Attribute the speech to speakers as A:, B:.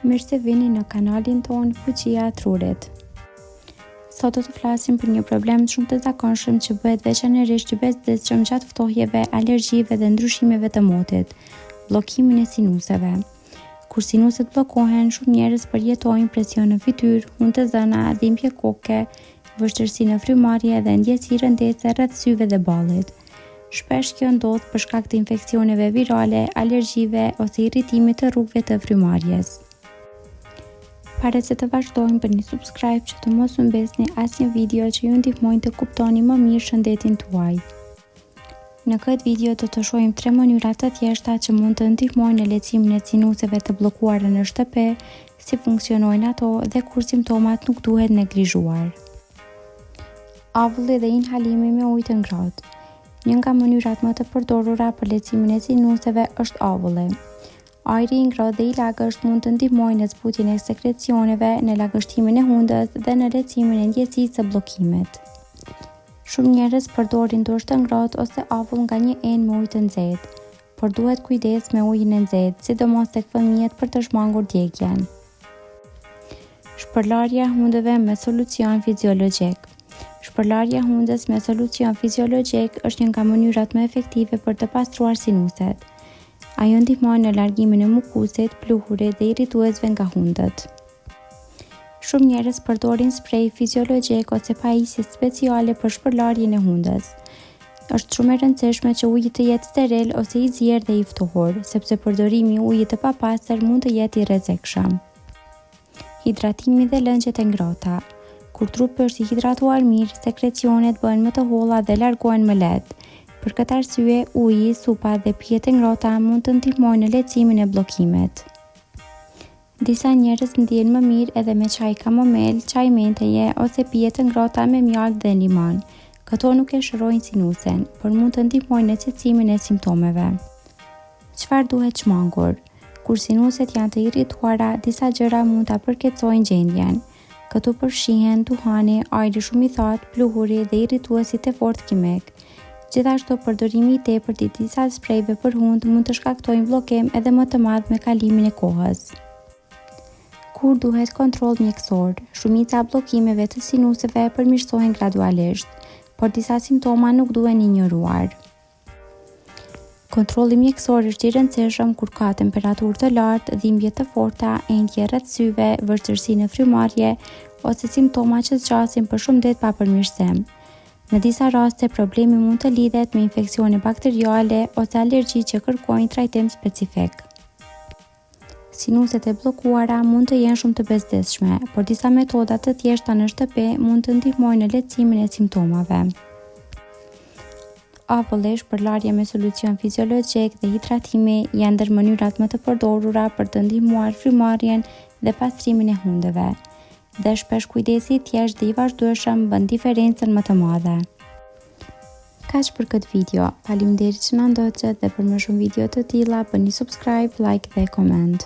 A: Mirë se vini në kanalin tonë Fuqia e Trurit. Sot do të flasim për një problem shumë të zakonshëm që bëhet veçanërisht i bezdisshëm gjatë ftohjeve, alergjive dhe ndryshimeve të motit, bllokimin e sinuseve. Kur sinuset bllokohen, shumë njerëz përjetojnë presion në fytyrë, hunë të zëna, dhimbje koke, vështirësi në frymarrje dhe ndjesi rëndese rreth syve dhe ballit. Shpesh kjo ndodh për shkak të infeksioneve virale, alergjive ose irritimit të rrugëve të frymarrjes. Para se të vazhdojmë, bëni subscribe që të mos u mbesni asnjë video që ju ndihmojnë të kuptoni më mirë shëndetin tuaj. Në këtë video do të shohim 3 mënyra të thjeshta që mund të ndihmojnë në lehtësimin e sinuseve të bllokuara në shtëpi, si funksionojnë ato dhe kur simptomat nuk duhet neglizhuar. Avulli dhe inhalimi me ujë të ngrohtë. Një nga mënyrat më të përdorura për lehtësimin e sinuseve është avulli. Ajri i ngrohtë dhe i lagësht mund të ndihmojnë në zbutjen e sekrecioneve, në lagështimin e hundës dhe në lehtësimin e ndjesisë së bllokimit. Shumë njerëz përdorin dush të ngrohtë ose avull nga një enë me ujë të nxehtë, por duhet kujdes me ujin e nxehtë, sidomos tek fëmijët për të shmangur djegjen. Shpërlarja e hundëve me solucion fiziologjik. Shpërlarja e hundës me solucion fiziologjik është një nga mënyrat më efektive për të pastruar sinuset. Ajo ndihmon në largimin e mukusit, pluhurit dhe irrituesve nga hundët. Shumë njerëz përdorin sprej fiziologjik ose pajisje speciale për shpërlarjen e hundës. Është shumë e rëndësishme që uji të jetë steril ose i zier dhe i ftohur, sepse përdorimi i ujit të papastër mund të jetë i rrezikshëm. Hidratimi dhe lëngjet e ngrohta. Kur trupi është i hidratuar mirë, sekrecionet bëhen më të holla dhe largohen më lehtë. Për këtë arsye, uji, supa dhe pijet e ngrohta mund të ndihmojnë në lehtësimin e bllokimit. Disa njerëz ndjehen më mirë edhe me çaj kamomel, çaj menteje ose pije të ngrohta me mjaltë dhe limon. Këto nuk e shërojnë sinusen, por mund të ndihmojnë në qetësimin e simptomeve. Çfarë duhet shmangur? Kur sinuset janë të irrituara, disa gjëra mund ta përkeçojnë gjendjen. Këto përfshihen duhani, ajri shumë i thatë, pluhuri dhe irrituesit e fortë kimik. Gjithashtu, përdorimi i tepërt i disa sprejve për hund mund të shkaktojnë bllokim edhe më të madh me kalimin e kohës. Kur duhet kontroll mjekësor? Shumica e bllokimeve të sinuseve përmirësohen gradualisht, por disa simptoma nuk duhen injoruar. Kontrolli mjekësor është i rëndësishëm kur ka temperaturë të lartë, dhimbje të forta, endje rreth syve, vështirësi në frymarrje ose simptoma që zgjasin për shumë ditë pa përmirësim. Në disa raste, problemi mund të lidhet me infeksione bakteriale ose alergji që kërkojnë trajtim specifik. Sinuset e bllokuara mund të jenë shumë të bezdisshme, por disa metoda të thjeshta në shtëpi mund të ndihmojnë në lehtësimin e simptomave. Avulli, shpërlarja me solucion fiziologjik dhe hidratimi janë ndër mënyrat më të përdorura për të ndihmuar frymarrjen dhe pastrimin e hundëve. Dhe shpesh kujdesi i thjeshtë dhe i vazhdueshëm bën diferencën më të madhe. Kaq për këtë video. Faleminderit që na ndoqët dhe për më shumë video të tilla bëni subscribe, like dhe comment.